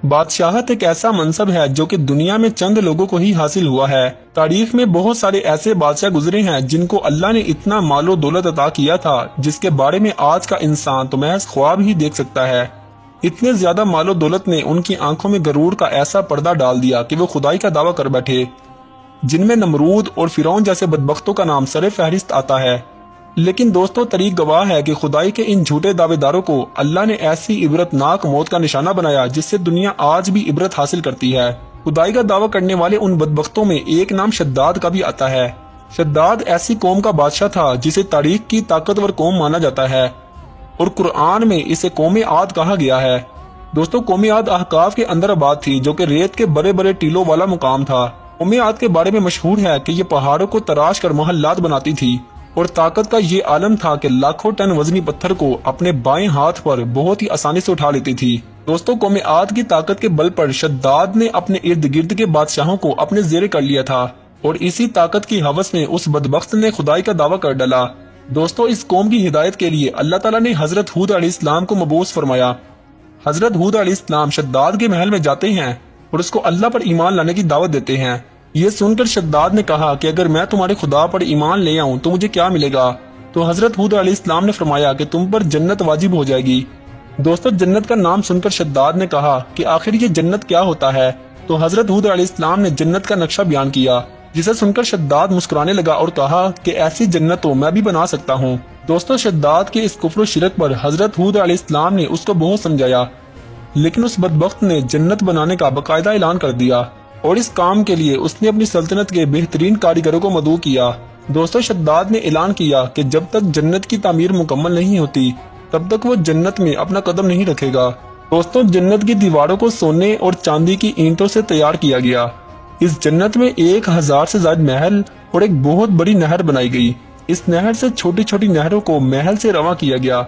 بادشاہت ایک ایسا منصب ہے جو کہ دنیا میں چند لوگوں کو ہی حاصل ہوا ہے۔ تاریخ میں بہت سارے ایسے بادشاہ گزرے ہیں جن کو اللہ نے اتنا مال و دولت عطا کیا تھا جس کے بارے میں آج کا انسان تو محض خواب ہی دیکھ سکتا ہے۔ اتنے زیادہ مال و دولت نے ان کی آنکھوں میں غرور کا ایسا پردہ ڈال دیا کہ وہ خدائی کا دعویٰ کر بیٹھے، جن میں نمرود اور فرعون جیسے بدبختوں کا نام سر فہرست آتا ہے۔ لیکن دوستو، تاریخ گواہ ہے کہ خدائی کے ان جھوٹے دعوے داروں کو اللہ نے ایسی عبرتناک موت کا نشانہ بنایا جس سے دنیا آج بھی عبرت حاصل کرتی ہے۔ خدائی کا دعویٰ کرنے والے ان بدبختوں میں ایک نام شداد کا بھی آتا ہے۔ شداد ایسی قوم کا بادشاہ تھا جسے تاریخ کی طاقتور قوم مانا جاتا ہے اور قرآن میں اسے قوم عاد کہا گیا ہے۔ دوستو، قوم عاد احقاف کے اندر آباد تھی جو کہ ریت کے بڑے بڑے ٹیلوں والا مقام تھا۔ قوم عاد کے بارے میں مشہور ہے کہ یہ پہاڑوں کو تراش کر محلات بناتی تھی اور طاقت کا یہ عالم تھا کہ لاکھوں ٹن وزنی پتھر کو اپنے بائیں ہاتھ پر بہت ہی آسانی سے اٹھا لیتی تھی۔ دوستو، قوم عاد کی طاقت کے بل پر شداد نے اپنے ارد گرد کے بادشاہوں کو اپنے زیر کر لیا تھا اور اسی طاقت کی ہوس میں اس بدبخت نے خدائی کا دعویٰ کر ڈالا۔ دوستو، اس قوم کی ہدایت کے لیے اللہ تعالیٰ نے حضرت ہود علیہ السلام کو مبعوث فرمایا۔ حضرت ہود علیہ السلام شداد کے محل میں جاتے ہیں اور اس کو اللہ پر ایمان لانے کی دعوت دیتے ہیں۔ یہ سن کر شداد نے کہا کہ اگر میں تمہارے خدا پر ایمان لے آؤں تو مجھے کیا ملے گا؟ تو حضرت ہود علیہ السلام نے فرمایا کہ تم پر جنت واجب ہو جائے گی۔ دوستو، جنت کا نام سن کر شداد نے کہا کہ آخر یہ جنت کیا ہوتا ہے؟ تو حضرت ہود علیہ السلام نے جنت کا نقشہ بیان کیا، جسے سن کر شداد مسکرانے لگا اور کہا کہ ایسی جنت تو میں بھی بنا سکتا ہوں۔ دوستو، شداد کے اس کفر و شرک پر حضرت ہود علیہ السلام نے اس کو بہت سمجھایا، لیکن اس بدبخت نے جنت بنانے کا باقاعدہ اعلان کر دیا اور اس کام کے لیے اس نے اپنی سلطنت کے بہترین کاریگروں کو مدعو کیا۔ دوستو، شداد نے اعلان کیا کہ جب تک جنت کی تعمیر مکمل نہیں ہوتی تب تک وہ جنت میں اپنا قدم نہیں رکھے گا۔ دوستو، جنت کی دیواروں کو سونے اور چاندی کی اینٹوں سے تیار کیا گیا۔ اس جنت میں 1000 سے زائد محل اور ایک بہت بڑی نہر بنائی گئی۔ اس نہر سے چھوٹی چھوٹی نہروں کو محل سے رواں کیا گیا۔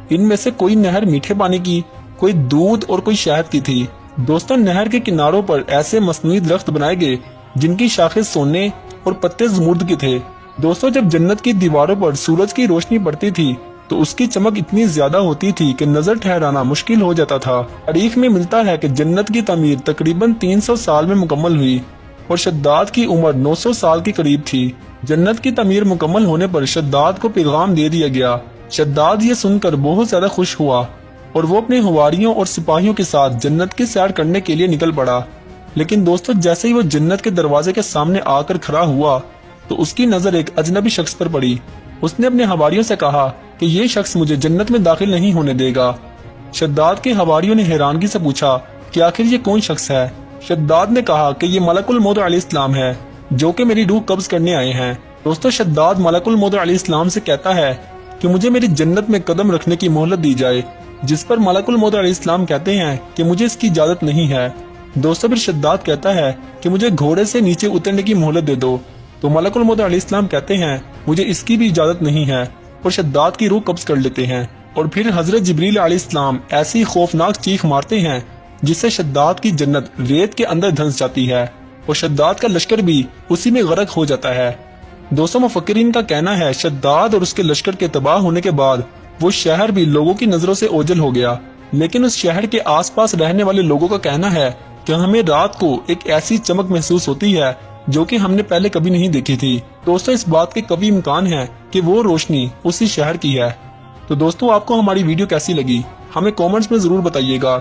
ان میں سے کوئی نہر میٹھے پانی کی، کوئی دودھ اور کوئی شہد کی تھی۔ دوستو، نہر کے کناروں پر ایسے مصنوعی درخت بنائے گئے جن کی شاخیں سونے اور پتے زمرد کے تھے۔ دوستو، جب جنت کی دیواروں پر سورج کی روشنی پڑتی تھی تو اس کی چمک اتنی زیادہ ہوتی تھی کہ نظر ٹھہرانا مشکل ہو جاتا تھا۔ تاریخ میں ملتا ہے کہ جنت کی تعمیر تقریباً 300 سال میں مکمل ہوئی اور شداد کی عمر 900 سال کے قریب تھی۔ جنت کی تعمیر مکمل ہونے پر شداد کو پیغام دے دیا گیا۔ شداد یہ سن کر بہت زیادہ خوش ہوا اور وہ اپنے حواریوں اور سپاہیوں کے ساتھ جنت کی سیر کرنے کے لیے نکل پڑا۔ لیکن دوستو، جیسے ہی وہ جنت کے دروازے کے سامنے آ کر کھڑا ہوا تو اس کی نظر ایک اجنبی شخص پر پڑی۔ اس نے اپنے حواریوں سے کہا کہ یہ شخص مجھے جنت میں داخل نہیں ہونے دے گا۔ شداد کے حواریوں نے حیرانگی سے پوچھا کہ آخر یہ کون شخص ہے؟ شداد نے کہا کہ یہ ملک الموت علیہ السلام ہے جو کہ میری روح قبض کرنے آئے ہیں۔ دوستو، شداد ملک الموت علیہ السلام سے کہتا ہے کہ مجھے میری جنت میں قدم رکھنے کی مہلت دی جائے، جس پر ملک الموت علیہ السلام کہتے ہیں کہ مجھے اس کی اجازت نہیں ہے۔ دوستو، پھر شداد کہتا ہے کہ مجھے گھوڑے سے نیچے اترنے کی مہلت دے دو، تو ملک الموت علیہ السلام کہتے ہیں مجھے اس کی بھی اجازت نہیں ہے اور شداد کی روح قبض کر لیتے ہیں۔ اور پھر حضرت جبریل علیہ السلام ایسی خوفناک چیخ مارتے ہیں جس سے شداد کی جنت ریت کے اندر دھنس جاتی ہے اور شداد کا لشکر بھی اسی میں غرق ہو جاتا ہے۔ دوستو، مفکرین کا کہنا ہے شداد اور اس کے لشکر کے تباہ ہونے کے بعد وہ شہر بھی لوگوں کی نظروں سے اوجھل ہو گیا، لیکن اس شہر کے آس پاس رہنے والے لوگوں کا کہنا ہے کہ ہمیں رات کو ایک ایسی چمک محسوس ہوتی ہے جو کہ ہم نے پہلے کبھی نہیں دیکھی تھی۔ دوستو، اس بات کے قوی امکان ہے کہ وہ روشنی اسی شہر کی ہے۔ تو دوستو، آپ کو ہماری ویڈیو کیسی لگی ہمیں کومنٹس میں ضرور بتائیے گا۔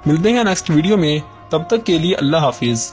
ملتے ہیں نیکسٹ ویڈیو میں، تب تک کے لیے اللہ حافظ۔